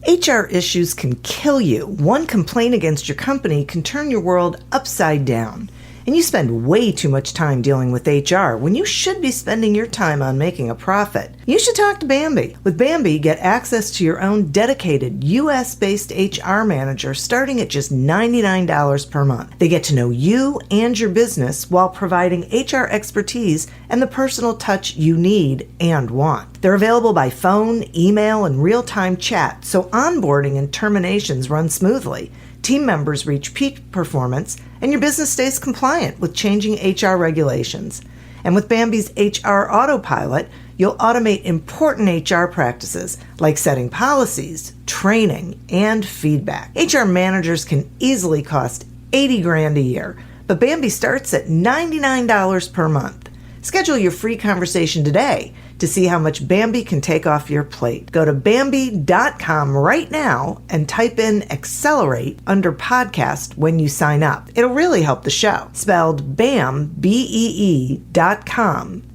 HR issues can kill you. One complaint against your company can turn your world upside down. And you spend way too much time dealing with HR when you should be spending your time on making a profit. You should talk to Bambi. With Bambi, get access to your own dedicated US-based HR manager starting at just $99 per month. They get to know you and your business while providing HR expertise and the personal touch you need and want. They're available by phone, email, and real-time chat, so onboarding and terminations run smoothly. Team members reach peak performance, and your business stays compliant with changing HR regulations. And with Bambi's HR Autopilot, you'll automate important HR practices like setting policies, training, and feedback. HR managers can easily cost $80,000 a year, but Bambi starts at $99 per month. Schedule your free conversation today to see how much Bambi can take off your plate. Go to Bambi.com right now and type in Accelerate under podcast when you sign up. It'll really help the show. Spelled BAM, BEE.com.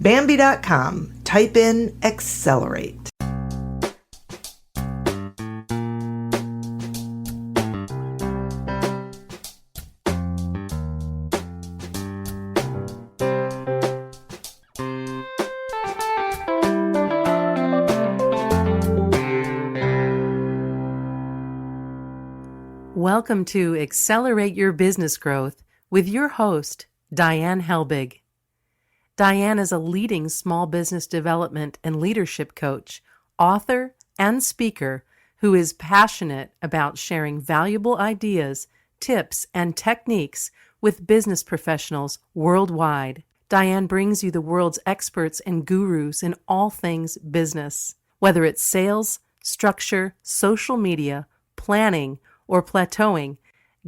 Bambi.com. Type in Accelerate. Welcome to Accelerate Your Business Growth with your host, Diane Helbig. Diane is a leading small business development and leadership coach, author, and speaker who is passionate about sharing valuable ideas, tips, and techniques with business professionals worldwide. Diane brings you the world's experts and gurus in all things business. Whether it's sales, structure, social media, planning, or plateauing,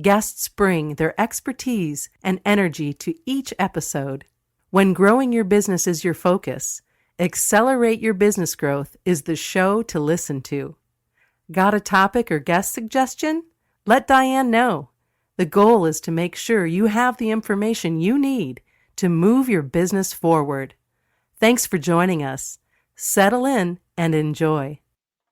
guests bring their expertise and energy to each episode. When growing your business is your focus, Accelerate Your Business Growth is the show to listen to. Got a topic or guest suggestion? Let Diane know. The goal is to make sure you have the information you need to move your business forward. Thanks for joining us. Settle in and enjoy.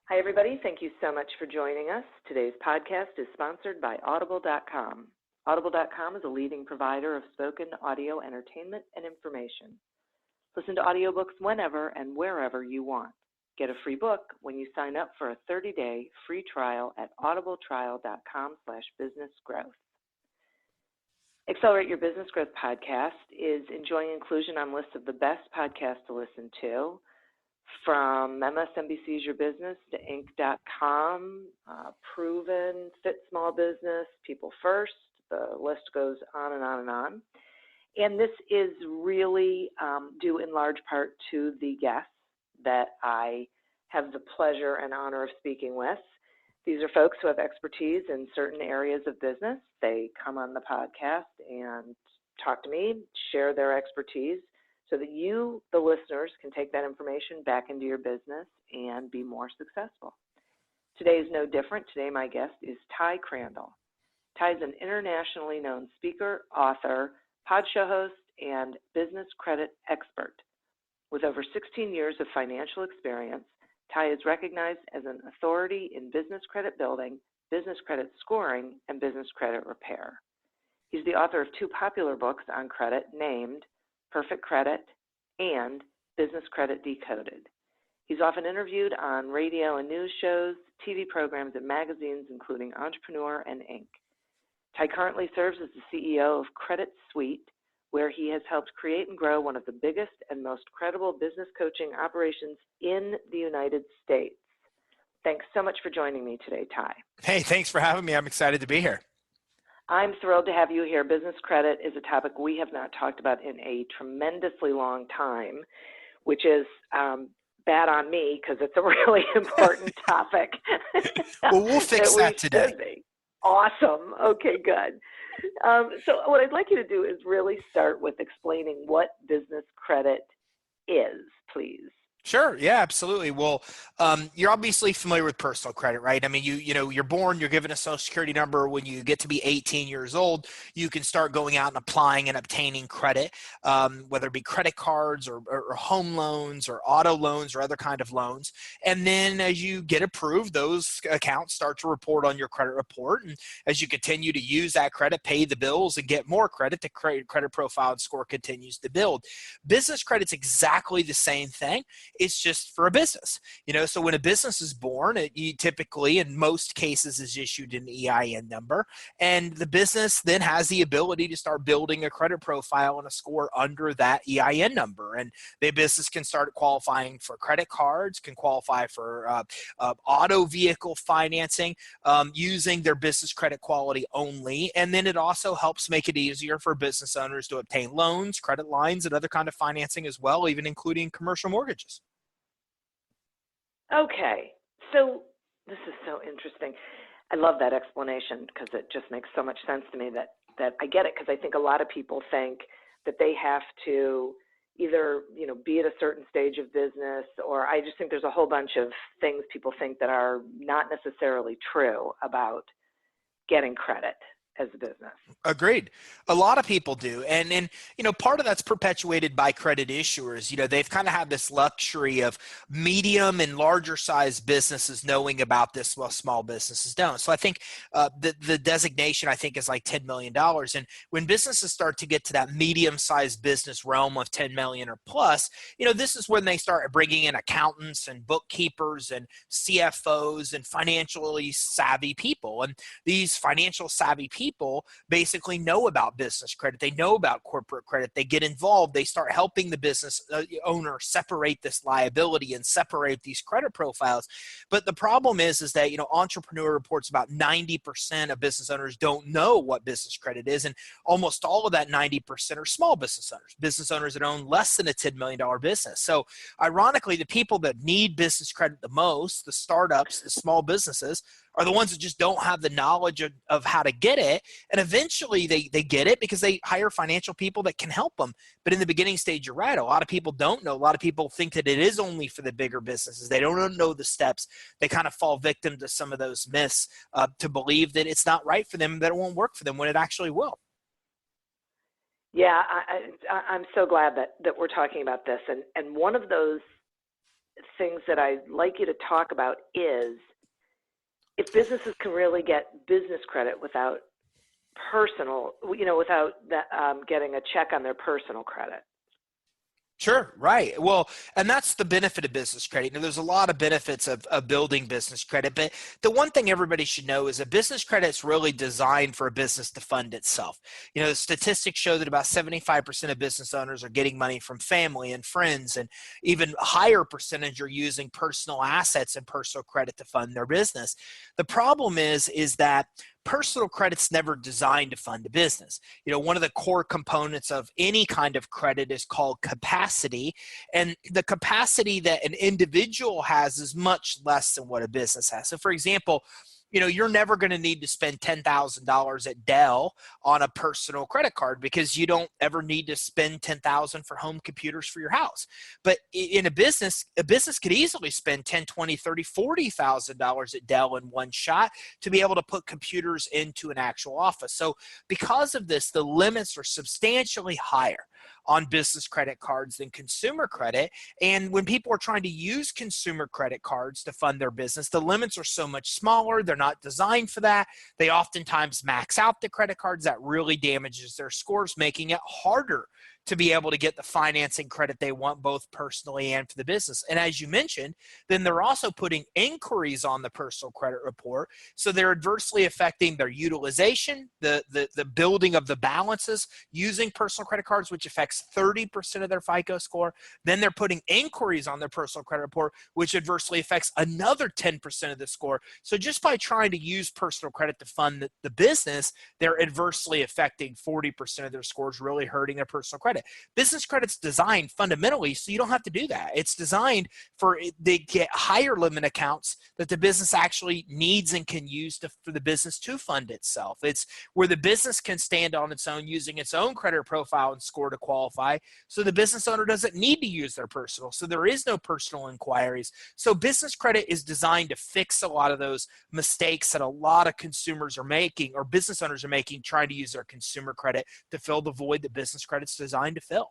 Hi, everybody. Thank you so much for joining us. Today's podcast is sponsored by Audible.com. Audible.com is a leading provider of spoken audio entertainment and information. Listen to audiobooks whenever and wherever you want. Get a free book when you sign up for a 30-day free trial at audibletrial.com/businessgrowth. Accelerate Your Business Growth podcast is enjoying inclusion on lists of the best podcasts to listen to, from MSNBC's Your Business to Inc.com, Proven, Fit Small Business, People First. The list goes on and on and on. And this is really due in large part to the guests that I have the pleasure and honor of speaking with. These are folks who have expertise in certain areas of business. They come on the podcast and talk to me, share their expertise, so that you, the listeners, can take that information back into your business and be more successful. Today is no different. Today my guest is Ty Crandall. Ty is an internationally known speaker, author, pod show host, and business credit expert. With over 16 years of financial experience, Ty is recognized as an authority in business credit building, business credit scoring, and business credit repair. He's the author of two popular books on credit named Perfect Credit and Business Credit Decoded. He's often interviewed on radio and news shows, TV programs, and magazines, including Entrepreneur and Inc. Ty currently serves as the CEO of Credit Suite, where he has helped create and grow one of the biggest and most credible business coaching operations in the United States. Thanks so much for joining me today, Ty. Hey, thanks for having me. I'm excited to be here. I'm thrilled to have you here. Business credit is a topic we have not talked about in a tremendously long time, which is bad on me because it's a really important topic. Well, we'll fix that today. Awesome. Okay, good. So what I'd like you to do is really start with explaining what business credit is, please. Sure. Yeah, absolutely. Well, you're obviously familiar with personal credit, right? I mean, you're born, you're given a social security number. When you get to be 18 years old, you can start going out and applying and obtaining credit, whether it be credit cards or home loans or auto loans or other kind of loans. And then as you get approved, those accounts start to report on your credit report. And as you continue to use that credit, pay the bills and get more credit, the credit profile and score continues to build. Business credit's exactly the same thing. It's just for a business, so when a business is born, you typically, in most cases, is issued an EIN number, and the business then has the ability to start building a credit profile and a score under that EIN number. And the business can start qualifying for credit cards, can qualify for auto vehicle financing, using their business credit quality only. And then it also helps make it easier for business owners to obtain loans, credit lines, and other kind of financing as well, even including commercial mortgages. Okay, so this is so interesting. I love that explanation because it just makes so much sense to me that I get it, because I think a lot of people think that they have to either, be at a certain stage of business, or I just think there's a whole bunch of things people think that are not necessarily true about getting credit as a business. Agreed. A lot of people do. And part of that's perpetuated by credit issuers. They've kind of had this luxury of medium and larger size businesses knowing about this while small businesses don't. So I think the designation, I think, is like $10 million. And when businesses start to get to that medium sized business realm of 10 million or plus, this is when they start bringing in accountants and bookkeepers and CFOs and financially savvy people. And these financial savvy people basically know about business credit. They know about corporate credit. They get involved. They start helping the business owner separate this liability and separate these credit profiles. But the problem is that, Entrepreneur reports about 90% of business owners don't know what business credit is. And almost all of that 90% are small business owners that own less than a $10 million business. So ironically, the people that need business credit the most, the startups, the small businesses, are the ones that just don't have the knowledge of how to get it. And eventually they get it because they hire financial people that can help them. But in the beginning stage, you're right. A lot of people don't know. A lot of people think that it is only for the bigger businesses. They don't know the steps. They kind of fall victim to some of those myths to believe that it's not right for them, that it won't work for them when it actually will. Yeah, I'm so glad that we're talking about this. And one of those things that I'd like you to talk about is if businesses can really get business credit without getting a check on their personal credit. Sure, right. Well, and that's the benefit of business credit. There's a lot of benefits of building business credit, but the one thing everybody should know is that business credit is really designed for a business to fund itself. The statistics show that about 75% of business owners are getting money from family and friends, and even a higher percentage are using personal assets and personal credit to fund their business. The problem is that personal credit's never designed to fund a business. One of the core components of any kind of credit is called capacity. And the capacity that an individual has is much less than what a business has. So for example, you're never going to need to spend $10,000 at Dell on a personal credit card because you don't ever need to spend $10,000 for home computers for your house. But in a business could easily spend $10,000, $20,000, $30,000, $40,000 at Dell in one shot to be able to put computers into an actual office. So because of this, the limits are substantially higher on business credit cards than consumer credit. And when people are trying to use consumer credit cards to fund their business, the limits are so much smaller. They're not designed for that. They oftentimes max out the credit cards. That really damages their scores, making it harder to be able to get the financing credit they want, both personally and for the business. And as you mentioned, then they're also putting inquiries on the personal credit report. So they're adversely affecting their utilization, the building of the balances using personal credit cards, which affects 30% of their FICO score. Then they're putting inquiries on their personal credit report, which adversely affects another 10% of the score. So just by trying to use personal credit to fund the business, they're adversely affecting 40% of their scores, really hurting their personal credit. credit. Business credit's designed fundamentally so you don't have to do that. It's designed for they get higher limit accounts that the business actually needs and can use for the business to fund itself. It's where the business can stand on its own using its own credit profile and score to qualify, so the business owner doesn't need to use their personal. So there is no personal inquiries. So business credit is designed to fix a lot of those mistakes that a lot of consumers are making or business owners are making trying to use their consumer credit to fill the void that business credit's designed to fill.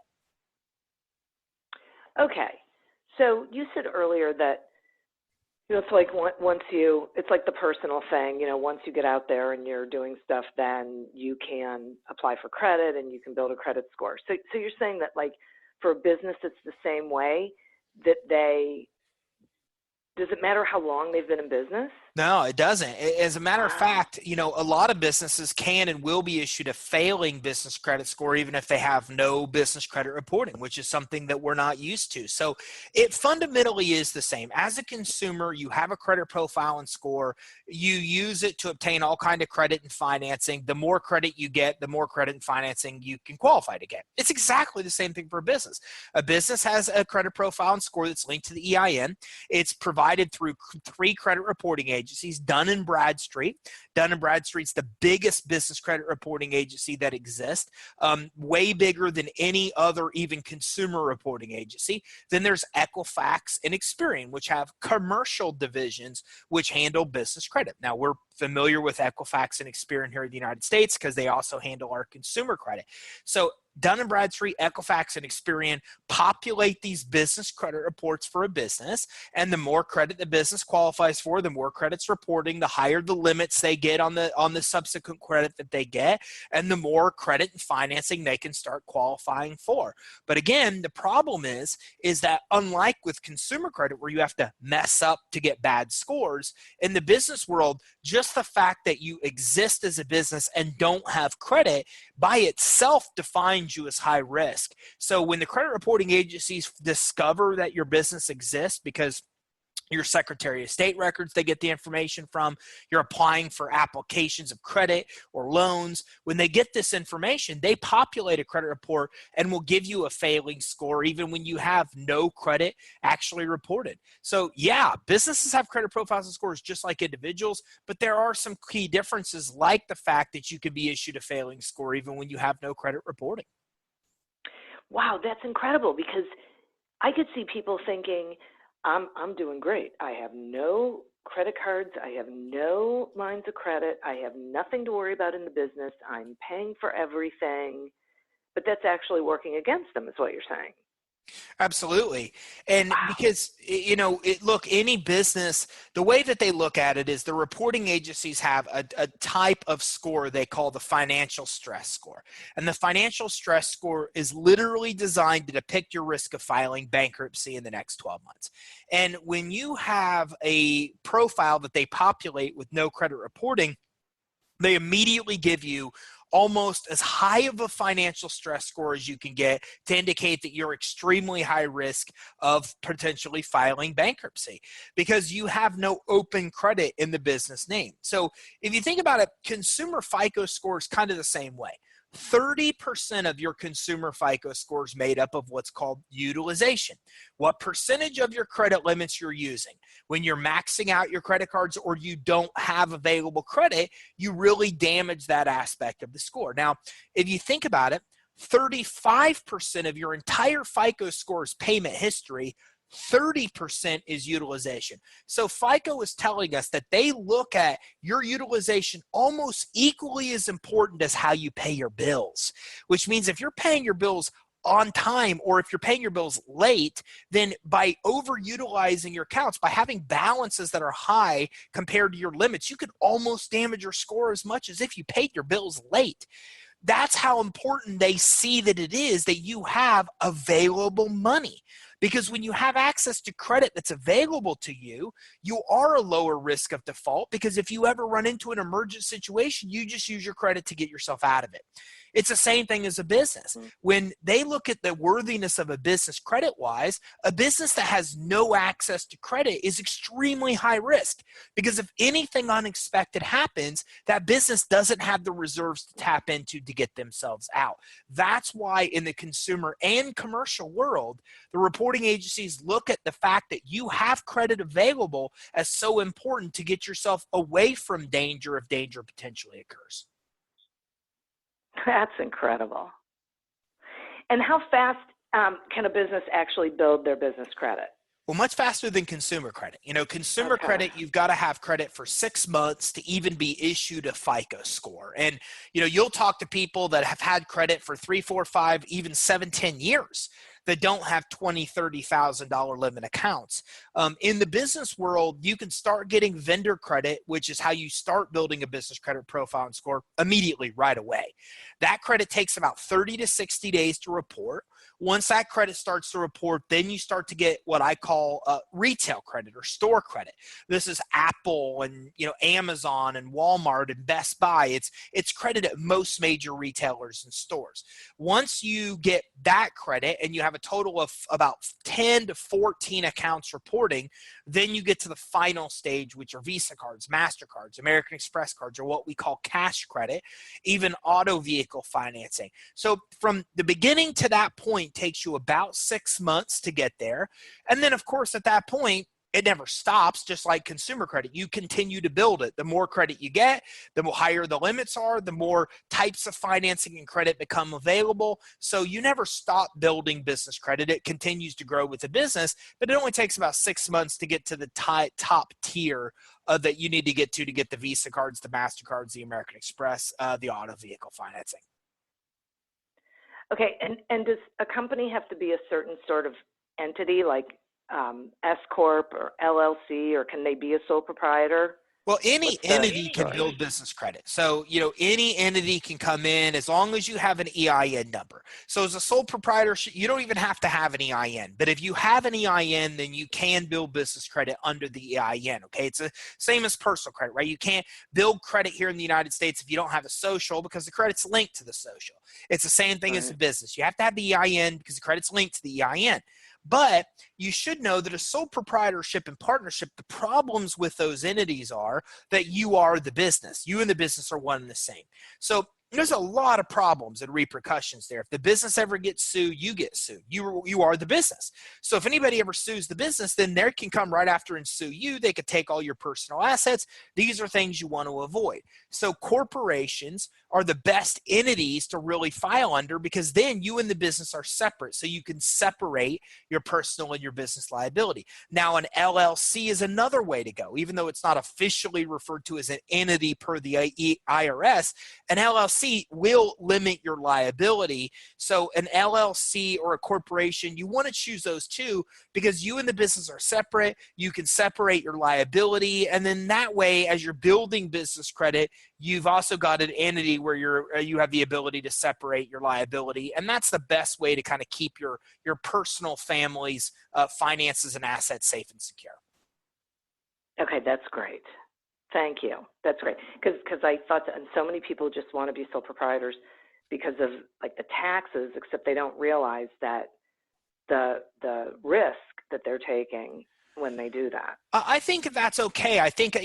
Okay. So you said earlier that, it's like it's like the personal thing, once you get out there and you're doing stuff, then you can apply for credit and you can build a credit score. So you're saying that, like, for a business, it's the same way that does it matter how long they've been in business? No, it doesn't. As a matter of fact, a lot of businesses can and will be issued a failing business credit score even if they have no business credit reporting, which is something that we're not used to. So it fundamentally is the same. As a consumer, you have a credit profile and score. You use it to obtain all kind of credit and financing. The more credit you get, the more credit and financing you can qualify to get. It's exactly the same thing for a business. A business has a credit profile and score that's linked to the EIN. It's provided through 3 credit reporting agencies, Dun & Bradstreet. Dun & Bradstreet's the biggest business credit reporting agency that exists, way bigger than any other even consumer reporting agency. Then there's Equifax and Experian, which have commercial divisions which handle business credit. Now, we're familiar with Equifax and Experian here in the United States because they also handle our consumer credit. So Dun & Bradstreet, Equifax, and Experian populate these business credit reports for a business, and the more credit the business qualifies for, the more credits reporting, the higher the limits they get on the subsequent credit that they get, and the more credit and financing they can start qualifying for. But again, the problem is that unlike with consumer credit where you have to mess up to get bad scores, in the business world, just the fact that you exist as a business and don't have credit by itself defines you as high risk. So when the credit reporting agencies discover that your business exists because your Secretary of State records they get the information from, you're applying for applications of credit or loans, when they get this information, they populate a credit report and will give you a failing score even when you have no credit actually reported. So yeah, businesses have credit profiles and scores just like individuals, but there are some key differences like the fact that you could be issued a failing score even when you have no credit reporting. Wow, that's incredible, because I could see people thinking, I'm doing great. I have no credit cards. I have no lines of credit. I have nothing to worry about in the business. I'm paying for everything. But that's actually working against them, is what you're saying. Absolutely. And because, look, any business, the way that they look at it is the reporting agencies have a type of score they call the financial stress score. And the financial stress score is literally designed to depict your risk of filing bankruptcy in the next 12 months. And when you have a profile that they populate with no credit reporting, they immediately give you almost as high of a financial stress score as you can get to indicate that you're extremely high risk of potentially filing bankruptcy because you have no open credit in the business name. So if you think about it, consumer FICO score is kind of the same way. 30% of your consumer FICO score is made up of what's called utilization. What percentage of your credit limits you're using. When you're maxing out your credit cards or you don't have available credit, you really damage that aspect of the score. Now, if you think about it, 35% of your entire FICO score's payment history, 30% is utilization. So FICO is telling us that they look at your utilization almost equally as important as how you pay your bills, which means if you're paying your bills on time or if you're paying your bills late, then by overutilizing your accounts, by having balances that are high compared to your limits, you could almost damage your score as much as if you paid your bills late. That's how important they see that it is that you have available money. Because when you have access to credit that's available to you, you are a lower risk of default, because if you ever run into an emergent situation, you just use your credit to get yourself out of it. It's the same thing as a business. When they look at the worthiness of a business credit-wise, a business that has no access to credit is extremely high risk, because if anything unexpected happens, that business doesn't have the reserves to tap into to get themselves out. That's why in the consumer and commercial world, the reporting agencies look at the fact that you have credit available as so important to get yourself away from danger if danger potentially occurs. That's incredible. And how fast can a business actually build their business credit? Well, much faster than consumer credit. Consumer credit, you've got to have credit for 6 months to even be issued a FICO score. And, you'll talk to people that have had credit for 3, 4, 5, even 7, 10 years that don't have $20,000, $30,000 limit accounts. In the business world, you can start getting vendor credit, which is how you start building a business credit profile and score immediately right away. That credit takes about 30 to 60 days to report. Once that credit starts to report, then you start to get what I call retail credit or store credit. This is Apple and Amazon and Walmart and Best Buy. It's credit at most major retailers and stores. Once you get that credit and you have a total of about 10 to 14 accounts reporting, then you get to the final stage, which are Visa cards, MasterCards, American Express cards, or what we call cash credit, even auto vehicle financing. So from the beginning to that point takes you about 6 months to get there. And then, of course, at that point, it never stops, just like consumer credit. You continue to build it. The more credit you get, the higher the limits are, the more types of financing and credit become available. So you never stop building business credit. It continues to grow with the business, but it only takes about 6 months to get to the top tier that you need to get the Visa cards, the MasterCards, the American Express, the auto vehicle financing. Okay, and does a company have to be a certain sort of entity, like S Corp or LLC, or can they be a sole proprietor? Well, any entity can build business credit. So, any entity can come in as long as you have an EIN number. So as a sole proprietorship, you don't even have to have an EIN. But if you have an EIN, then you can build business credit under the EIN, okay? It's the same as personal credit, right? You can't build credit here in the United States if you don't have a social, because the credit's linked to the social. It's the same thing as a business. You have to have the EIN because the credit's linked to the EIN. But you should know that a sole proprietorship and partnership, the problems with those entities are that you are the business. You and the business are one and the same. So there's a lot of problems and repercussions there. If the business ever gets sued, you get sued. You are the business. So if anybody ever sues the business, then they can come right after and sue you. They could take all your personal assets. These are things you want to avoid. So corporations are the best entities to really file under, because then you and the business are separate. So you can separate your personal and your business liability. Now, an LLC is another way to go. Even though it's not officially referred to as an entity per the IRS, an LLC will limit your liability. So an LLC or a corporation, you want to choose those two, because you and the business are separate. You can separate your liability. And then that way, as you're building business credit, you've also got an entity where you have the ability to separate your liability. And that's the best way to kind of keep your personal family's finances and assets safe and secure. Okay, that's great. Thank you. That's great. Because I thought that, and so many people just want to be sole proprietors because of like the taxes, except they don't realize that the risk that they're taking when they do that. I think that's okay. I think,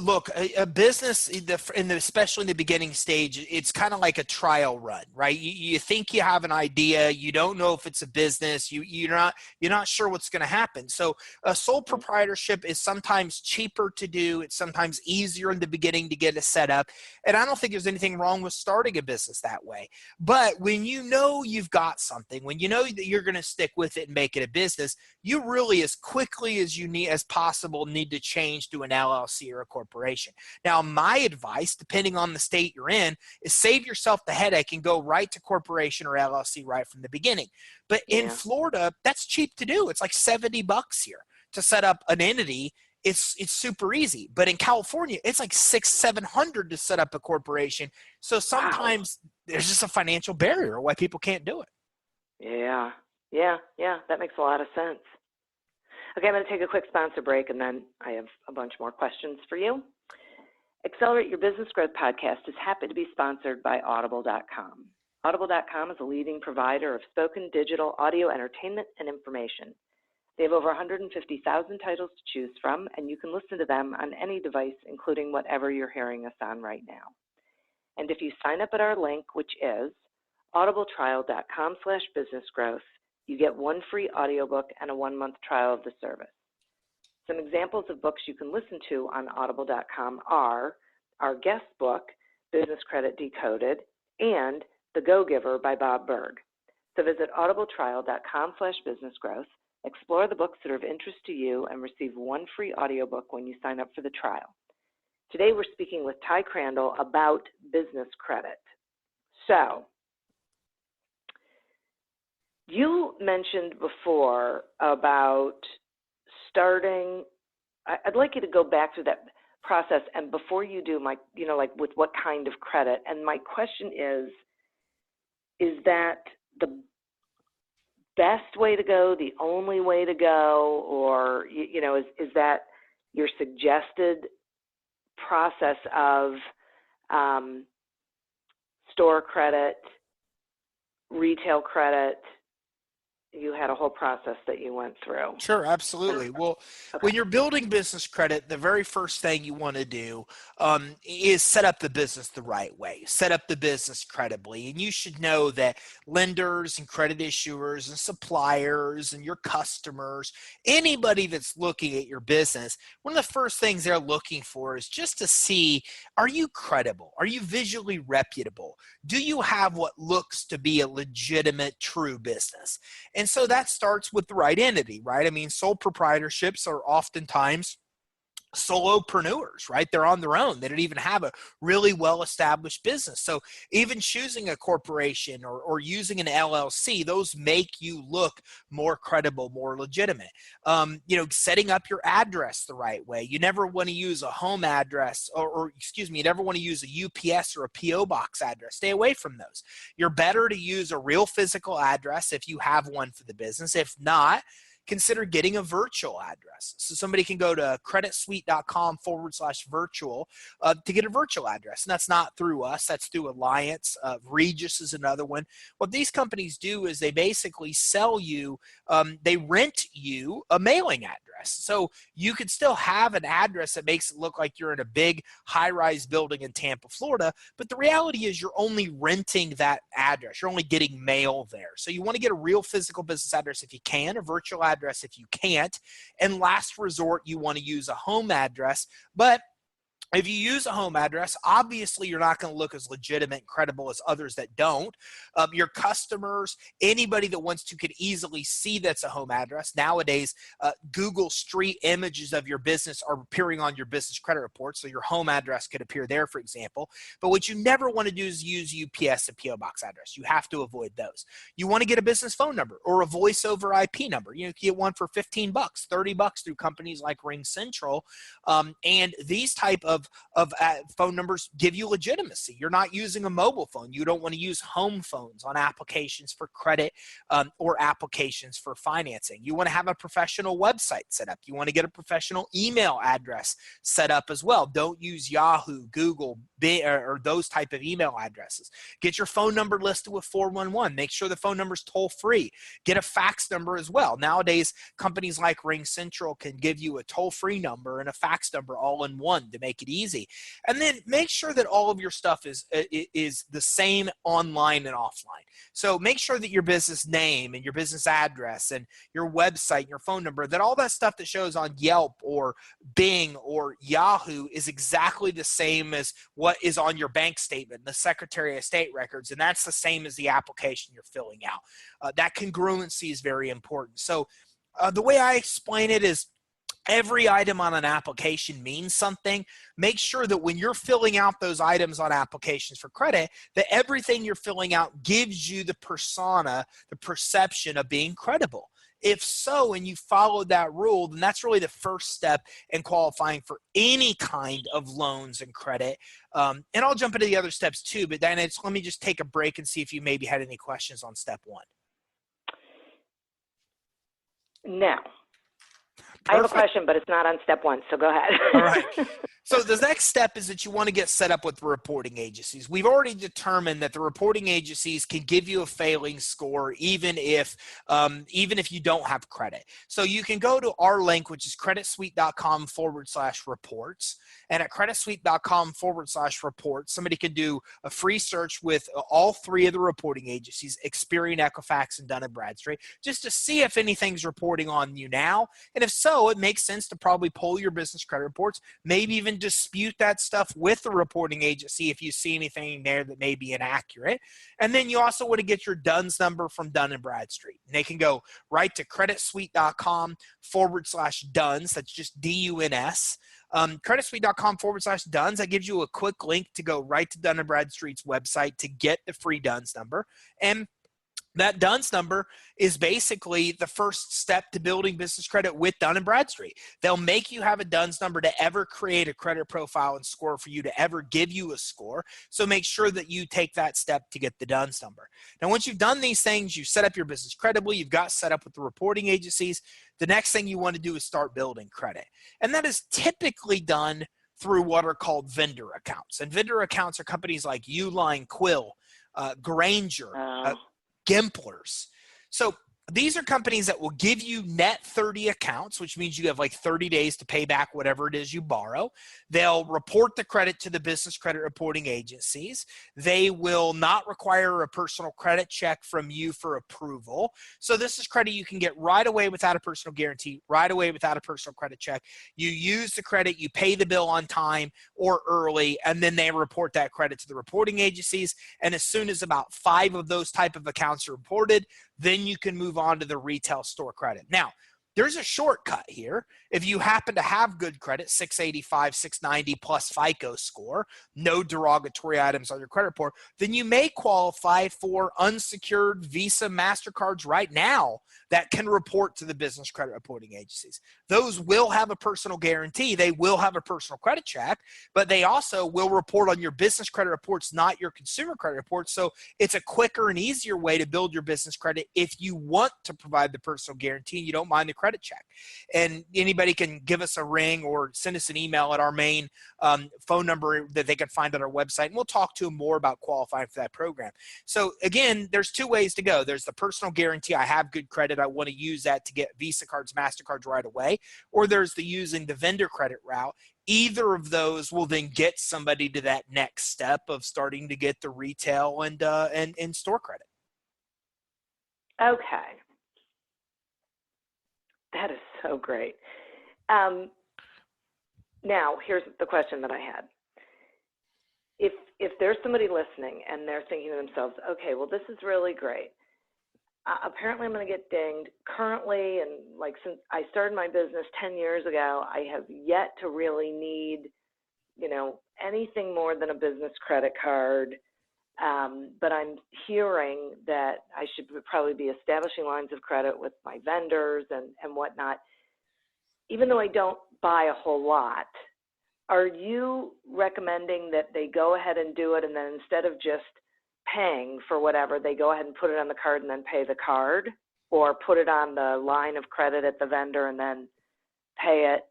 look, a business, especially in the beginning stage, it's kind of like a trial run, right? You think you have an idea. You don't know if it's a business. You're not sure what's going to happen. So a sole proprietorship is sometimes cheaper to do. It's sometimes easier in the beginning to get it set up. And I don't think there's anything wrong with starting a business that way. But when you know you've got something, when you know that you're going to stick with it and make it a business, you really, as quickly as you need as possible, need to change to an LLC or a corporation. Now, my advice, depending on the state you're in, is save yourself the headache and go right to corporation or LLC right from the beginning. But in Florida, that's cheap to do. It's like $70 here to set up an entity. It's super easy. But in California, it's like $600-$700 to set up a corporation. So sometimes there's just a financial barrier why people can't do it. Yeah. Yeah, that makes a lot of sense. Okay, I'm going to take a quick sponsor break, and then I have a bunch more questions for you. Accelerate Your Business Growth podcast is happy to be sponsored by Audible.com. Audible.com is a leading provider of spoken digital audio entertainment and information. They have over 150,000 titles to choose from, and you can listen to them on any device, including whatever you're hearing us on right now. And if you sign up at our link, which is audibletrial.com/businessgrowth, you get one free audiobook and a 1-month trial of the service. Some examples of books you can listen to on audible.com are our guest book, Business Credit Decoded, and The Go-Giver by Bob Berg. So visit audibletrial.com/businessgrowth, explore the books that are of interest to you, and receive one free audiobook when you sign up for the trial. Today we're speaking with Ty Crandall about business credit. So, you mentioned before about starting, I'd like you to go back through that process, and before you do, like with what kind of credit, and my question is that the best way to go, the only way to go, or, is that your suggested process of store credit, retail credit? You had a whole process that you went through. Sure, absolutely. Well, when you're building business credit, the very first thing you want to do is set up the business the right way, set up the business credibly. And you should know that lenders and credit issuers and suppliers and your customers, anybody that's looking at your business, one of the first things they're looking for is just to see, are you credible? Are you visually reputable? Do you have what looks to be a legitimate, true business? And so that starts with the right entity, right? I mean, sole proprietorships are oftentimes solopreneurs, right? They're on their own. They don't even have a really well-established business. So even choosing a corporation or using an LLC, those make you look more credible, more legitimate. Setting up your address the right way. You never want to use a home address you never want to use a UPS or a PO box address. Stay away from those. You're better to use a real physical address if you have one for the business. If not, consider getting a virtual address. So somebody can go to creditsuite.com/virtual to get a virtual address. And that's not through us. That's through Alliance. Regis is another one. What these companies do is they basically sell you, they rent you a mailing address. So you could still have an address that makes it look like you're in a big high-rise building in Tampa, Florida. But the reality is you're only renting that address. You're only getting mail there. So you want to get a real physical business address if you can, a virtual address if you can't, and last resort, you want to use a home address. But if you use a home address, obviously you're not going to look as legitimate and credible as others that don't. Your customers, anybody that wants to, could easily see that's a home address. Nowadays, Google Street images of your business are appearing on your business credit report, so your home address could appear there, for example. But what you never want to do is use UPS and PO box address. You have to avoid those. You want to get a business phone number or a voice over IP number. You can get one for $15, $30 through companies like Ring Central, and these type of phone numbers give you legitimacy. You're not using a mobile phone. You don't want to use home phones on applications for credit or applications for financing. You want to have a professional website set up. You want to get a professional email address set up as well. Don't use Yahoo, Google, or those type of email addresses. Get your phone number listed with 411. Make sure the phone number is toll free. Get a fax number as well. Nowadays, companies like Ring Central can give you a toll-free number and a fax number all in one to make it easy. And then make sure that all of your stuff is the same online and offline. So make sure that your business name and your business address and your website and your phone number, that all that stuff that shows on Yelp or Bing or Yahoo is exactly the same as what is on your bank statement, the Secretary of State records, and that's the same as the application you're filling out. That congruency is very important. So the way I explain it is, every item on an application means something. Make sure that when you're filling out those items on applications for credit, that everything you're filling out gives you the persona, the perception of being credible. If so, and you followed that rule, then that's really the first step in qualifying for any kind of loans and credit. And I'll jump into the other steps too, but Diana, let me just take a break and see if you maybe had any questions on step one. Now, I have a Perfect. question, but it's not on step one, so go ahead. All right. So the next step is that you want to get set up with the reporting agencies. We've already determined that the reporting agencies can give you a failing score even if you don't have credit. So you can go to our link, which is creditsuite.com/reports. And at creditsuite.com/reports, somebody can do a free search with all three of the reporting agencies, Experian, Equifax, and Dun & Bradstreet, just to see if anything's reporting on you now. And if so, it makes sense to probably pull your business credit reports, maybe even dispute that stuff with the reporting agency if you see anything there that may be inaccurate. And then you also want to get your DUNS number from Dun & Bradstreet. And they can go right to creditsuite.com/DUNS. That's just DUNS. Creditsuite.com/DUNS. That gives you a quick link to go right to Dun & Bradstreet's website to get the free DUNS number. And that DUNS number is basically the first step to building business credit with Dun & Bradstreet. They'll make you have a DUNS number to ever create a credit profile and score for you to ever give you a score. So make sure that you take that step to get the DUNS number. Now, once you've done these things, you've set up your business credibly, you've got set up with the reporting agencies, the next thing you want to do is start building credit. And that is typically done through what are called vendor accounts. And vendor accounts are companies like Uline, Quill, Granger, Gimplers. So these are companies that will give you net 30 accounts, which means you have like 30 days to pay back whatever it is you borrow. They'll report the credit to the business credit reporting agencies. They will not require a personal credit check from you for approval. So this is credit you can get right away without a personal guarantee, right away without a personal credit check. You use the credit, you pay the bill on time or early, and then they report that credit to the reporting agencies. And as soon as about 5 of those type of accounts are reported, then you can move on to the retail store credit. Now, there's a shortcut here. If you happen to have good credit, 685, 690 plus FICO score, no derogatory items on your credit report, then you may qualify for unsecured Visa, MasterCards right now that can report to the business credit reporting agencies. Those will have a personal guarantee. They will have a personal credit check, but they also will report on your business credit reports, not your consumer credit reports. So it's a quicker and easier way to build your business credit if you want to provide the personal guarantee and you don't mind the credit check. And anybody can give us a ring or send us an email at our main phone number that they can find on our website, and we'll talk to them more about qualifying for that program. So again, there's 2 ways to go. There's the personal guarantee. I have good credit. I want to use that to get Visa cards, MasterCards right away. Or there's the using the vendor credit route. Either of those will then get somebody to that next step of starting to get the retail and store credit. Okay. That is so great. Now, here's the question that I had. If there's somebody listening and they're thinking to themselves, okay, well, this is really great. Apparently, I'm going to get dinged. Currently, and like since I started my business 10 years ago, I have yet to really need, anything more than a business credit card. But I'm hearing that I should probably be establishing lines of credit with my vendors and whatnot. Even though I don't buy a whole lot, are you recommending that they go ahead and do it, and then instead of just paying for whatever, they go ahead and put it on the card and then pay the card, or put it on the line of credit at the vendor and then pay it,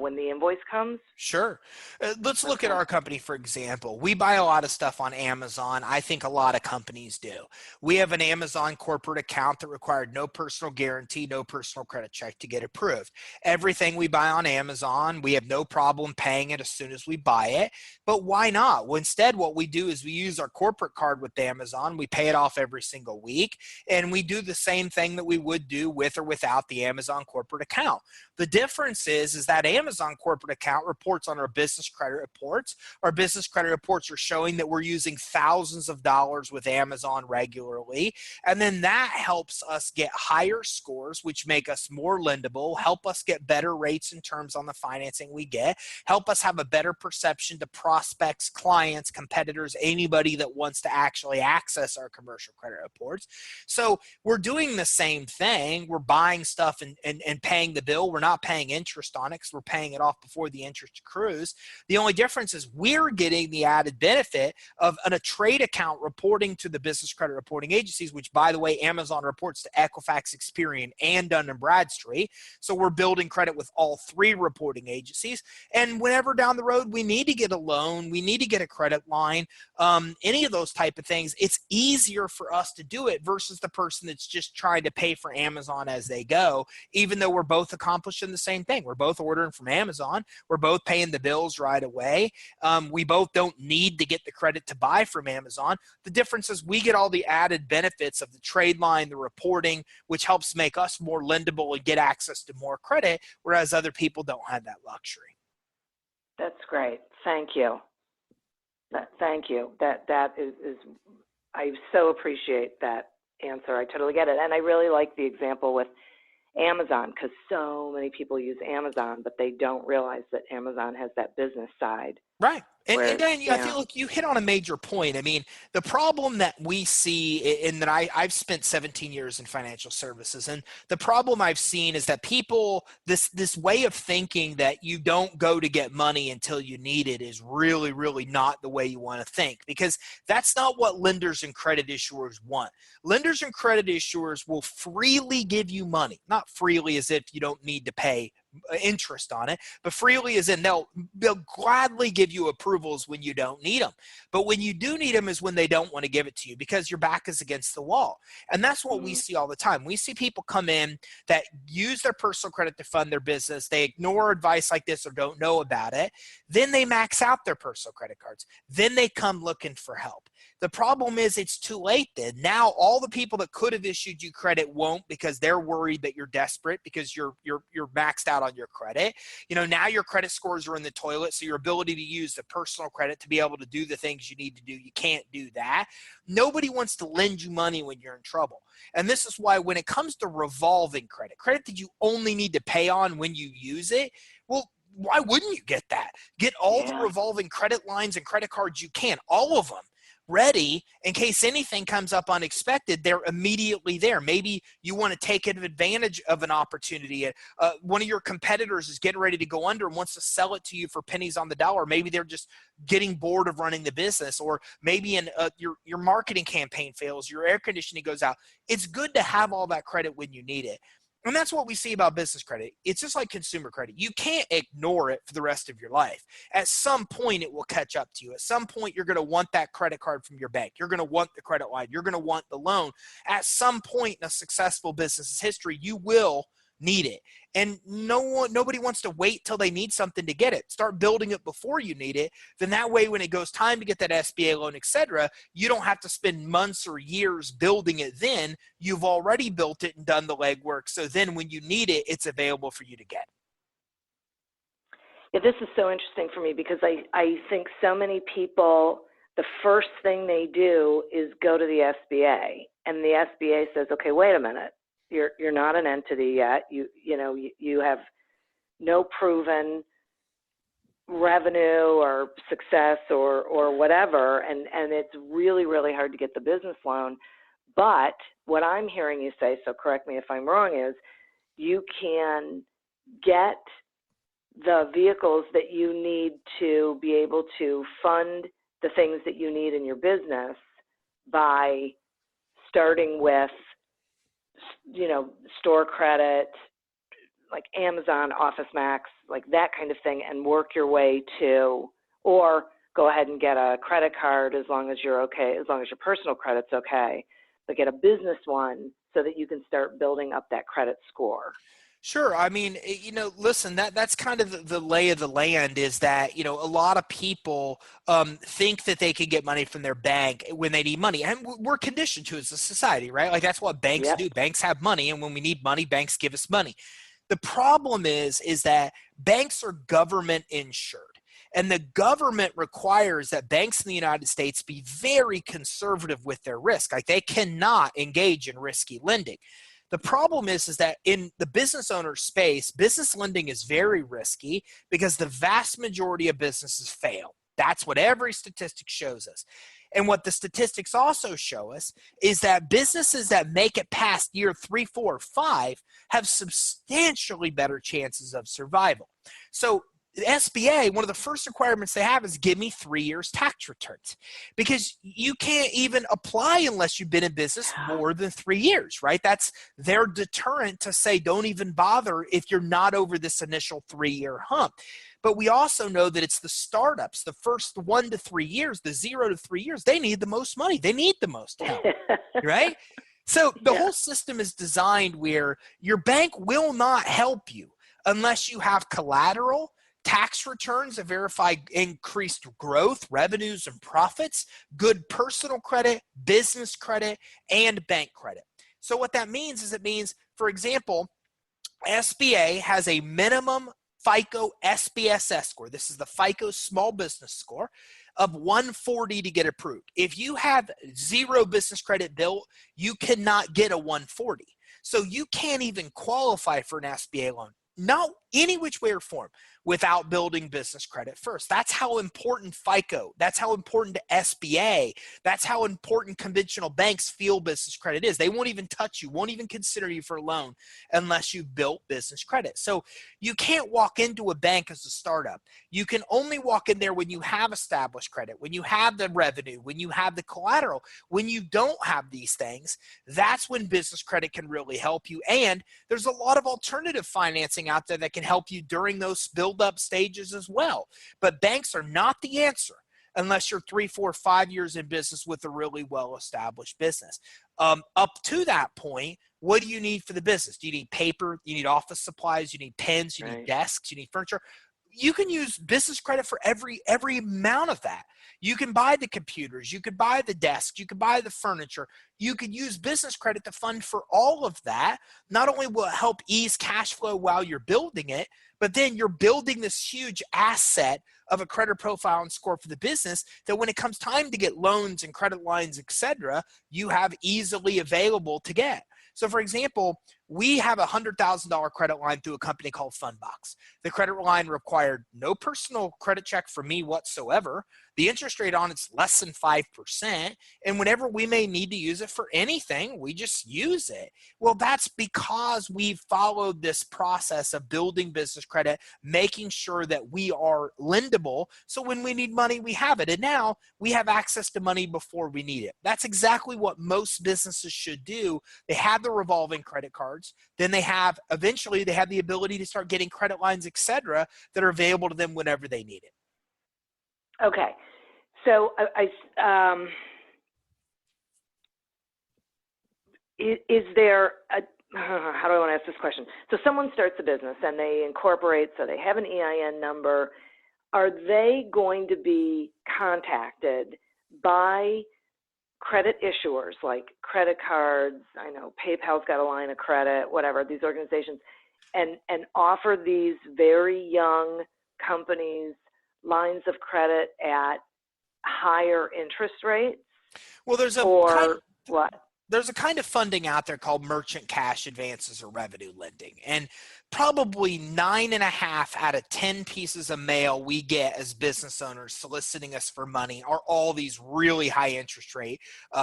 when the invoice comes? Sure. Let's look at our company, for example. We buy a lot of stuff on Amazon. I think a lot of companies do. We have an Amazon corporate account that required no personal guarantee, no personal credit check to get approved. Everything we buy on Amazon, we have no problem paying it as soon as we buy it. But why not? Well, instead, what we do is we use our corporate card with Amazon. We pay it off every single week, and we do the same thing that we would do with or without the Amazon corporate account. The difference is that Amazon corporate account reports on our business credit reports. Our business credit reports are showing that we're using thousands of dollars with Amazon regularly. And then that helps us get higher scores, which make us more lendable, help us get better rates in terms on the financing we get, help us have a better perception to prospects, clients, competitors, anybody that wants to actually access our commercial credit reports. So we're doing the same thing. We're buying stuff and paying the bill. We're not paying interest on it because we're paying it off before the interest accrues. The only difference is we're getting the added benefit of a trade account reporting to the business credit reporting agencies, which, by the way, Amazon reports to Equifax, Experian, and Dun & Bradstreet. So we're building credit with all three reporting agencies. And whenever down the road we need to get a loan, we need to get a credit line, any of those type of things, it's easier for us to do it versus the person that's just trying to pay for Amazon as they go, even though we're both accomplishing the same thing. We're both ordering from Amazon. We're both paying the bills right away. We both don't need to get the credit to buy from Amazon. The difference is we get all the added benefits of the trade line, the reporting, which helps make us more lendable and get access to more credit, whereas other people don't have that luxury. That's great. Thank you. Thank you. That is I so appreciate that answer. I totally get it. And I really like the example with Amazon, because so many people use Amazon, but they don't realize that Amazon has that business side. Right. And Dan, I feel like you hit on a major point. I mean, the problem that we see in that I've spent 17 years in financial services, and the problem I've seen is that people, this way of thinking that you don't go to get money until you need it is really, really not the way you want to think, because that's not what lenders and credit issuers want. Lenders and credit issuers will freely give you money, not freely as if you don't need to pay interest on it, but freely as in they'll gladly give you approvals when you don't need them. But when you do need them is when they don't want to give it to you because your back is against the wall. And that's what we see all the time. We see people come in that use their personal credit to fund their business. They ignore advice like this or don't know about it. Then they max out their personal credit cards. Then they come looking for help. The problem is it's too late then. Now all the people that could have issued you credit won't because they're worried that you're desperate because you're maxed out on your credit. Now your credit scores are in the toilet, so your ability to use the personal credit to be able to do the things you need to do, you can't do that. Nobody wants to lend you money when you're in trouble. And this is why when it comes to revolving credit that you only need to pay on when you use it, well, why wouldn't you get that? Get all the revolving credit lines and credit cards you can, all of them, ready in case anything comes up unexpected. They're immediately there. Maybe you want to take advantage of an opportunity. One of your competitors is getting ready to go under and wants to sell it to you for pennies on the dollar. Maybe they're just getting bored of running the business, or maybe your marketing campaign fails, your air conditioning goes out. It's good to have all that credit when you need it. And that's what we see about business credit. It's just like consumer credit. You can't ignore it for the rest of your life. At some point, it will catch up to you. At some point, you're going to want that credit card from your bank. You're going to want the credit line. You're going to want the loan. At some point in a successful business's history, you will need it. And nobody wants to wait till they need something to get it. Start building it before you need it. Then that way, when it goes time to get that SBA loan, etc., you don't have to spend months or years building it then. You've already built it and done the legwork. So then when you need it, it's available for you to get. Yeah, this is so interesting for me because I think so many people, the first thing they do is go to the SBA. And the SBA says, okay, wait a minute. You're not an entity yet. You have no proven revenue or success or whatever, and it's really, really hard to get the business loan. But what I'm hearing you say, so correct me if I'm wrong, is you can get the vehicles that you need to be able to fund the things that you need in your business by starting with store credit, like Amazon, Office Max, like that kind of thing, and work your way to, or go ahead and get a credit card as long as you're okay, as long as your personal credit's okay, but get a business one so that you can start building up that credit score. Sure. I mean, listen, that's kind of the lay of the land is that, a lot of people think that they can get money from their bank when they need money. And we're conditioned to as a society, right? Like that's what banks do. Banks have money. And when we need money, banks give us money. The problem is that banks are government insured. And the government requires that banks in the United States be very conservative with their risk. Like they cannot engage in risky lending. The problem is that in the business owner space, business lending is very risky because the vast majority of businesses fail. That's what every statistic shows us. And what the statistics also show us is that businesses that make it past year 3, 4, 5 have substantially better chances of survival. So the SBA, one of the first requirements they have is give me 3 years tax returns, because you can't even apply unless you've been in business more than 3 years, right? That's their deterrent to say don't even bother if you're not over this initial 3-year hump. But we also know that it's the startups, the first 1 to 3 years, the 0 to 3 years, they need the most money. They need the most help, right? So the whole system is designed where your bank will not help you unless you have collateral, tax returns that verify increased growth, revenues, and profits, good personal credit, business credit, and bank credit. So what that means is, it means, for example, SBA has a minimum FICO SBSS score. This is the FICO small business score of 140 to get approved. If you have 0 business credit built, you cannot get a 140. So you can't even qualify for an SBA loan. Not any which way or form without building business credit first. That's how important FICO, that's how important to SBA, that's how important conventional banks feel business credit is. They won't even touch you, won't even consider you for a loan unless you've built business credit. So you can't walk into a bank as a startup. You can only walk in there when you have established credit, when you have the revenue, when you have the collateral. When you don't have these things, that's when business credit can really help you. And there's a lot of alternative financing out there that can help you during those build-up stages as well. But banks are not the answer unless you're 3, 4, 5 years in business with a really well-established business. Up to that point, what do you need for the business? Do you need paper? You need office supplies? You need pens? You need desks? You need furniture? You can use business credit for every amount of that. You can buy the computers, you could buy the desks, you could buy the furniture. You could use business credit to fund for all of that. Not only will it help ease cash flow while you're building it, but then you're building this huge asset of a credit profile and score for the business that when it comes time to get loans and credit lines, etc., you have easily available to get. So for example, we have a $100,000 credit line through a company called Fundbox. The credit line required no personal credit check from me whatsoever. The interest rate on it's less than 5%. And whenever we may need to use it for anything, we just use it. Well, that's because we've followed this process of building business credit, making sure that we are lendable. So when we need money, we have it. And now we have access to money before we need it. That's exactly what most businesses should do. They have the revolving credit cards. Then eventually they have the ability to start getting credit lines, etc., that are available to them whenever they need it. Okay. So is there how do I want to ask this question? So someone starts a business and they incorporate, so they have an EIN number. Are they going to be contacted by credit issuers like credit cards? I know PayPal's got a line of credit, whatever, these organizations, and offer these very young companies lines of credit at higher interest rates? Well, there's a kind of funding out there called merchant cash advances or revenue lending. And probably 9.5 out of 10 pieces of mail we get as business owners soliciting us for money are all these really high interest rate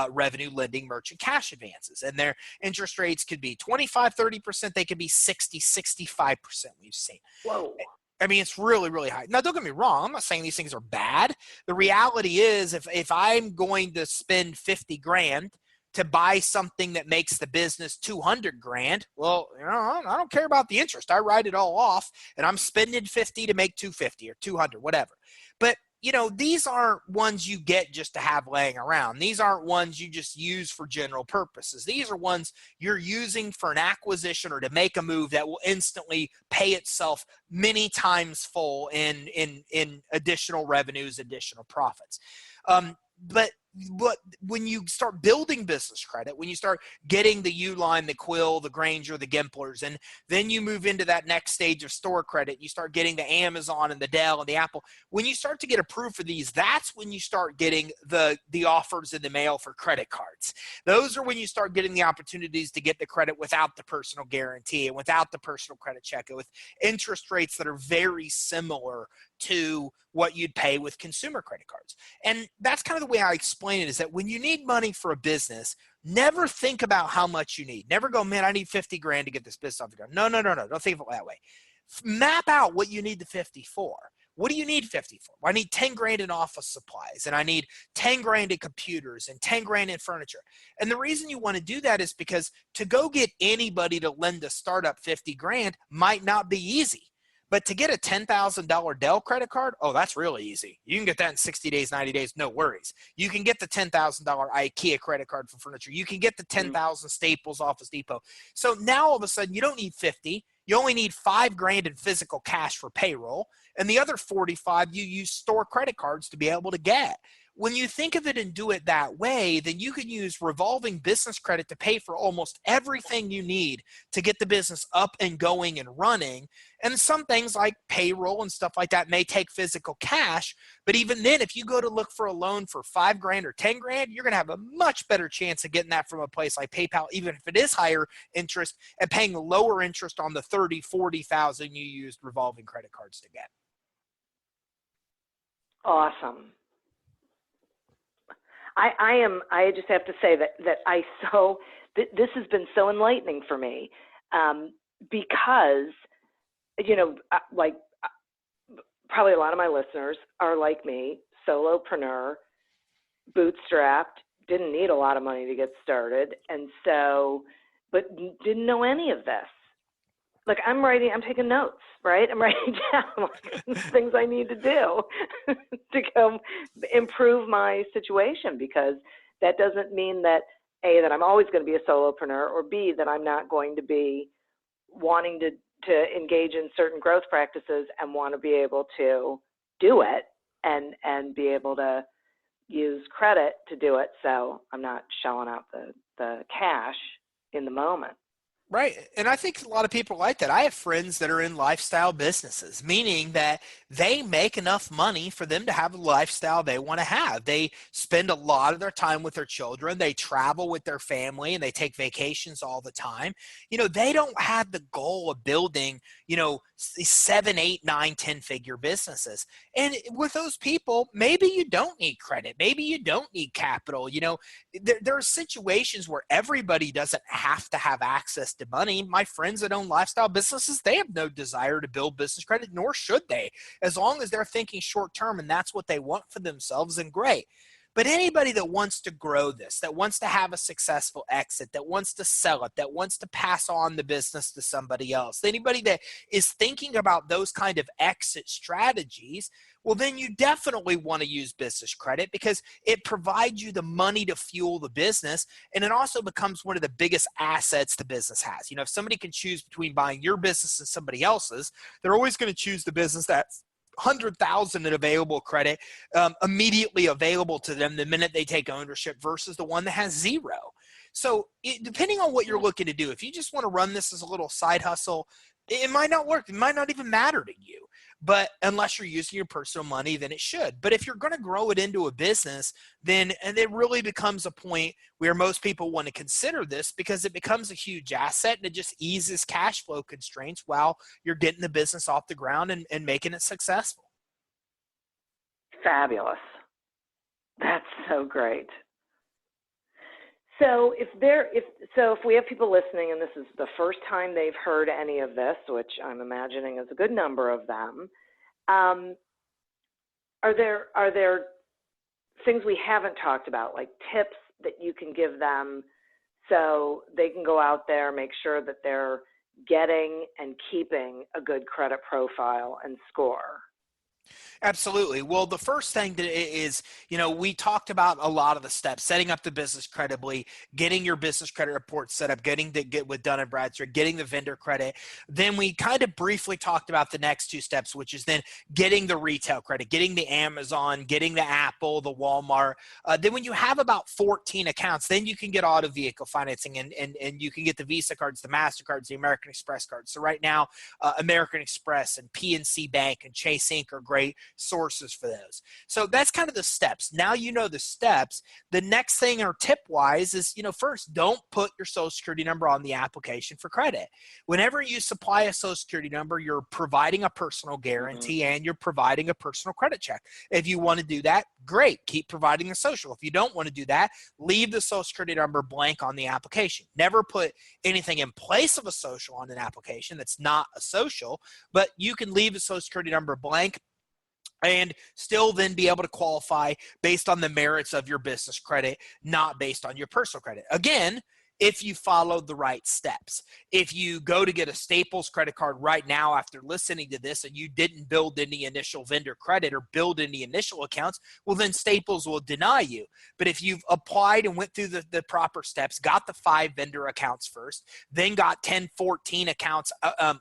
revenue lending merchant cash advances. And their interest rates could be 25, 30%. They could be 60, 65% we've seen. Whoa. I mean, it's really, really high. Now, don't get me wrong. I'm not saying these things are bad. The reality is if I'm going to spend 50 grand to buy something that makes the business 200 grand, well, I don't care about the interest. I write it all off and I'm spending 50 to make 250 or 200, whatever. But these aren't ones you get just to have laying around. These aren't ones you just use for general purposes. These are ones you're using for an acquisition or to make a move that will instantly pay itself many times full in additional revenues, additional profits. But but when you start building business credit, when you start getting the Uline, the Quill, the Granger, the Gimplers, and then you move into that next stage of store credit, you start getting the Amazon and the Dell and the Apple. When you start to get approved for these, that's when you start getting the offers in the mail for credit cards. Those are when you start getting the opportunities to get the credit without the personal guarantee and without the personal credit check, with interest rates that are very similar to what you'd pay with consumer credit cards. And that's kind of the way I explain it, is that when you need money for a business, never think about how much you need. Never go, man, I need 50 grand to get this business off the ground. No. Don't think of it that way. Map out what you need the 50 for. What do you need 50 for? Well, I need 10 grand in office supplies, and I need 10 grand in computers and 10 grand in furniture. And the reason you want to do that is because to go get anybody to lend a startup 50 grand might not be easy. But to get a $10,000 Dell credit card, oh, that's really easy. You can get that in 60 days, 90 days, no worries. You can get the $10,000 IKEA credit card for furniture. You can get the 10,000 Staples Office Depot. So now all of a sudden you don't need 50. You only need 5 grand in physical cash for payroll, and the other 45 you use store credit cards to be able to get. When you think of it and do it that way, then you can use revolving business credit to pay for almost everything you need to get the business up and going and running. And some things like payroll and stuff like that may take physical cash. But even then, if you go to look for a loan for 5 grand or 10 grand, you're going to have a much better chance of getting that from a place like PayPal, even if it is higher interest, and paying lower interest on the 30, 40,000 you used revolving credit cards to get. Awesome. I just have to say that this has been so enlightening for me, because, probably a lot of my listeners are like me, solopreneur, bootstrapped, didn't need a lot of money to get started. And so, but didn't know any of this. Like I'm taking notes, right? I'm writing down things I need to do to go improve my situation, because that doesn't mean that A, that I'm always going to be a solopreneur, or B, that I'm not going to be wanting to engage in certain growth practices and want to be able to do it and be able to use credit to do it. So I'm not shelling out the cash in the moment. Right. And I think a lot of people like that. I have friends that are in lifestyle businesses, meaning that they make enough money for them to have a lifestyle they want to have. They spend a lot of their time with their children. They travel with their family and they take vacations all the time. They don't have the goal of building, 7, 8, 9, 10-figure businesses. And with those people, maybe you don't need credit. Maybe you don't need capital. There are situations where everybody doesn't have to have access to money. My friends that own lifestyle businesses, they have no desire to build business credit, nor should they. As long as they're thinking short term and that's what they want for themselves, then great. But anybody that wants to grow this, that wants to have a successful exit, that wants to sell it, that wants to pass on the business to somebody else, anybody that is thinking about those kind of exit strategies, well, then you definitely want to use business credit, because it provides you the money to fuel the business. And it also becomes one of the biggest assets the business has. If somebody can choose between buying your business and somebody else's, they're always going to choose the business that's 100,000 in available credit immediately available to them the minute they take ownership, versus the one that has 0. So depending on what you're looking to do, if you just want to run this as a little side hustle, it might not work. It might not even matter to you. But unless you're using your personal money, then it should. But if you're going to grow it into a business, then it really becomes a point where most people want to consider this, because it becomes a huge asset and it just eases cash flow constraints while you're getting the business off the ground and making it successful. Fabulous. That's so great. So if we have people listening and this is the first time they've heard any of this, which I'm imagining is a good number of them, are there things we haven't talked about, like tips that you can give them so they can go out there, make sure that they're getting and keeping a good credit profile and score? Absolutely. Well, the first thing that is, we talked about a lot of the steps: setting up the business credibly, getting your business credit report set up, get with Dun and Bradstreet, getting the vendor credit. Then we kind of briefly talked about the next two steps, which is then getting the retail credit, getting the Amazon, getting the Apple, the Walmart. Then when you have about 14 accounts, then you can get auto vehicle financing, and you can get the Visa cards, the MasterCards, the American Express cards. So right now, American Express and PNC Bank and Chase Inc. are great sources for those. So that's kind of the steps. Now you know the steps. The next thing, or tip wise, is, first, don't put your social security number on the application for credit. Whenever you supply a social security number, you're providing a personal guarantee and you're providing a personal credit check. If you want to do that, great, keep providing the social. If you don't want to do that, leave the social security number blank on the application. Never put anything in place of a social on an application that's not a social, but you can leave the social security number blank and still then be able to qualify based on the merits of your business credit, not based on your personal credit. Again, if you followed the right steps. If you go to get a Staples credit card right now after listening to this and you didn't build any initial vendor credit or build any initial accounts, well, then Staples will deny you. But if you've applied and went through the proper steps, got the 5 vendor accounts first, then got 10, 14 accounts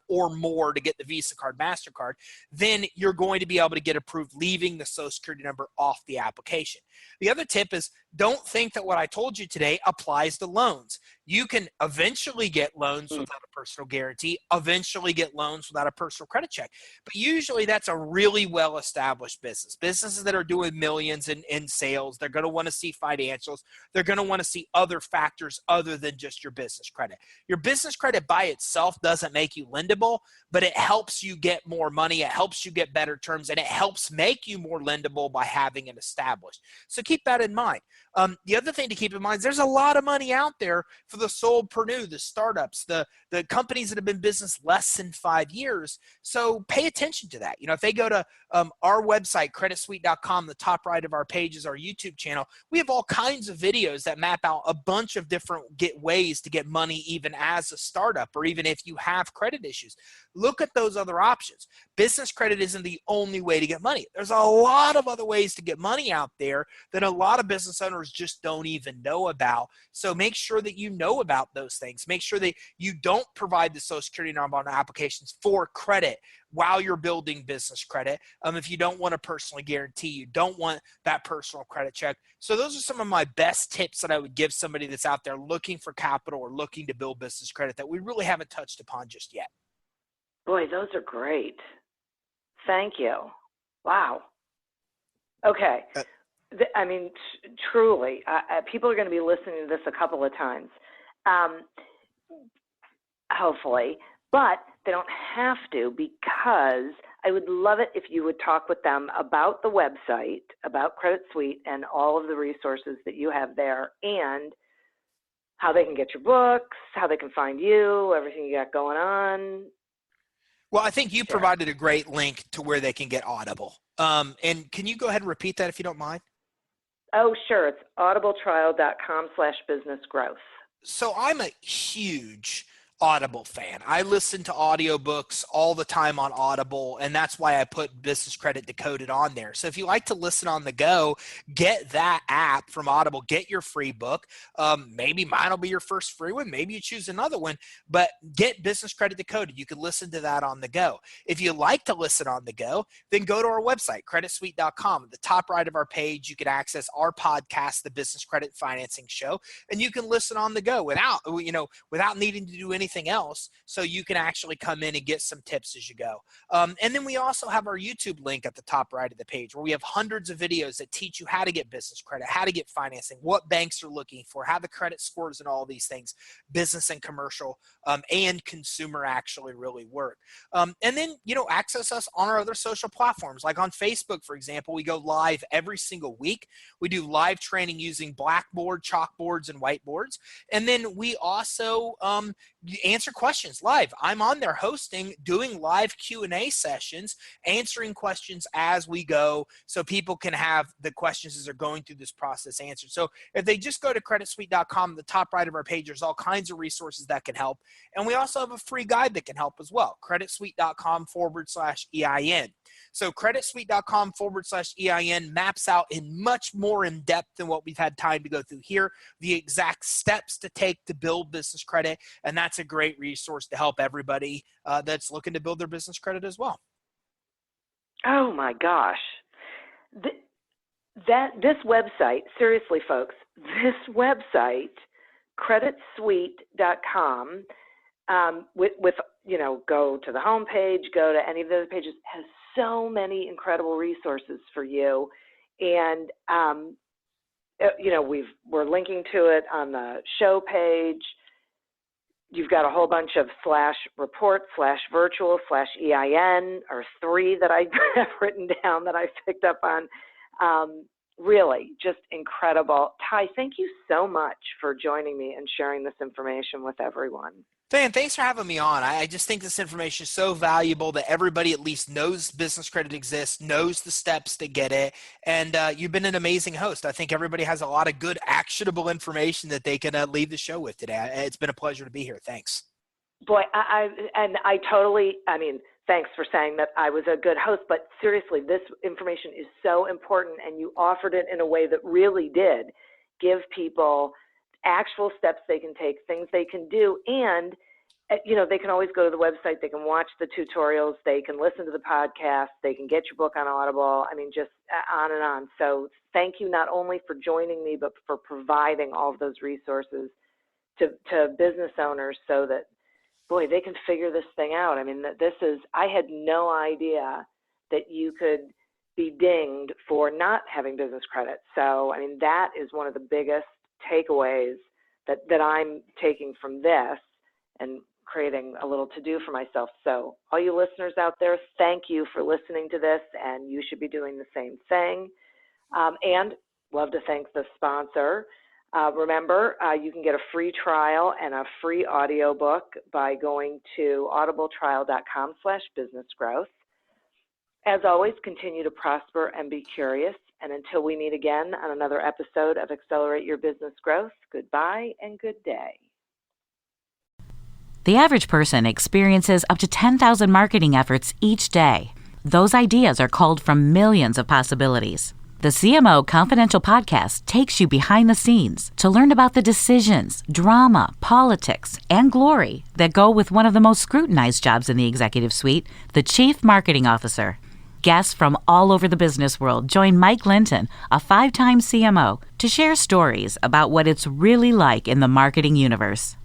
or more to get the Visa card, MasterCard, then you're going to be able to get approved leaving the social security number off the application. The other tip is, don't think that what I told you today applies to loans. You can eventually get loans without a personal guarantee, eventually get loans without a personal credit check. But usually that's a really well-established business. Businesses that are doing millions in sales, they're going to want to see financials. They're going to want to see other factors other than just your business credit. Your business credit by itself doesn't make you lendable, but it helps you get more money. It helps you get better terms, and it helps make you more lendable by having it established. So keep that in mind. The other thing to keep in mind is there's a lot of money out there for the solopreneur, the startups, the companies that have been in business less than 5 years. So pay attention to that. If they go to our website, creditsuite.com, the top right of our page is our YouTube channel. We have all kinds of videos that map out a bunch of different ways to get money even as a startup, or even if you have credit issues. Look at those other options. Business credit isn't the only way to get money. There's a lot of other ways to get money out there that a lot of business owners just don't even know about. So make sure that you know about those things. Make sure that you don't provide the social security number on applications for credit while you're building business credit. If you don't want to personally guarantee, you don't want that personal credit check. So those are some of my best tips that I would give somebody that's out there looking for capital or looking to build business credit that we really haven't touched upon just yet. Boy, those are great. Thank you. Wow. Okay. Truly, people are going to be listening to this a couple of times, hopefully, but they don't have to, because I would love it if you would talk with them about the website, about Credit Suite and all of the resources that you have there, and how they can get your books, how they can find you, everything you got going on. Well, I think you provided a great link to where they can get Audible. And can you go ahead and repeat that if you don't mind? Oh, sure. It's audibletrial.com/businessgrowth. So I'm a huge Audible fan. I listen to audiobooks all the time on Audible, and that's why I put Business Credit Decoded on there. So if you like to listen on the go, get that app from Audible, get your free book. Maybe mine will be your first free one. Maybe you choose another one, but get Business Credit Decoded. You can listen to that on the go. If you like to listen on the go, then go to our website, creditsuite.com. At the top right of our page, you can access our podcast, the Business Credit Financing Show, and you can listen on the go without needing to do anything else, so you can actually come in and get some tips as you go. And then we also have our YouTube link at the top right of the page, where we have hundreds of videos that teach you how to get business credit, how to get financing, what banks are looking for, how the credit scores and all these things, business and commercial and consumer, actually really work. And then, access us on our other social platforms. Like on Facebook, for example, we go live every single week. We do live training using Blackboard, chalkboards, and whiteboards. And then we also answer questions live. I'm on there hosting, doing live Q&A sessions, answering questions as we go so people can have the questions as they're going through this process answered. So if they just go to creditsuite.com, the top right of our page, there's all kinds of resources that can help. And we also have a free guide that can help as well, creditsuite.com/EIN. So creditsuite.com/EIN maps out in much more in depth than what we've had time to go through here, the exact steps to take to build business credit. And that's a great resource to help everybody that's looking to build their business credit as well. Oh my gosh. This website, seriously folks, this website, creditsuite.com, with go to the home page, go to any of the other pages, has so many incredible resources for you. And, we're linking to it on the show page. You've got a whole bunch of /report/virtual/EIN, or 3 that I have written down that I picked up on. Really, just incredible. Ty, thank you so much for joining me and sharing this information with everyone. Dan, thanks for having me on. I just think this information is so valuable that everybody at least knows business credit exists, knows the steps to get it, and you've been an amazing host. I think everybody has a lot of good, actionable information that they can leave the show with today. It's been a pleasure to be here. Thanks. Boy, thanks for saying that I was a good host, but seriously, this information is so important, and you offered it in a way that really did give people actual steps they can take, things they can do, and they can always go to the website, they can watch the tutorials, they can listen to the podcast, they can get your book on Audible, just on and on. So thank you not only for joining me, but for providing all of those resources to business owners so that, boy, they can figure this thing out. I had no idea that you could be dinged for not having business credit. So, that is one of the biggest takeaways that I'm taking from this and creating a little to-do for myself. So all you listeners out there, thank you for listening to this, and you should be doing the same thing. And love to thank the sponsor. Remember, you can get a free trial and a free audiobook by going to audibletrial.com/businessgrowth. As always, continue to prosper and be curious. And until we meet again on another episode of Accelerate Your Business Growth, goodbye and good day. The average person experiences up to 10,000 marketing efforts each day. Those ideas are culled from millions of possibilities. The CMO Confidential podcast takes you behind the scenes to learn about the decisions, drama, politics, and glory that go with one of the most scrutinized jobs in the executive suite, the Chief Marketing Officer. Guests from all over the business world join Mike Linton, a 5-time CMO, to share stories about what it's really like in the marketing universe.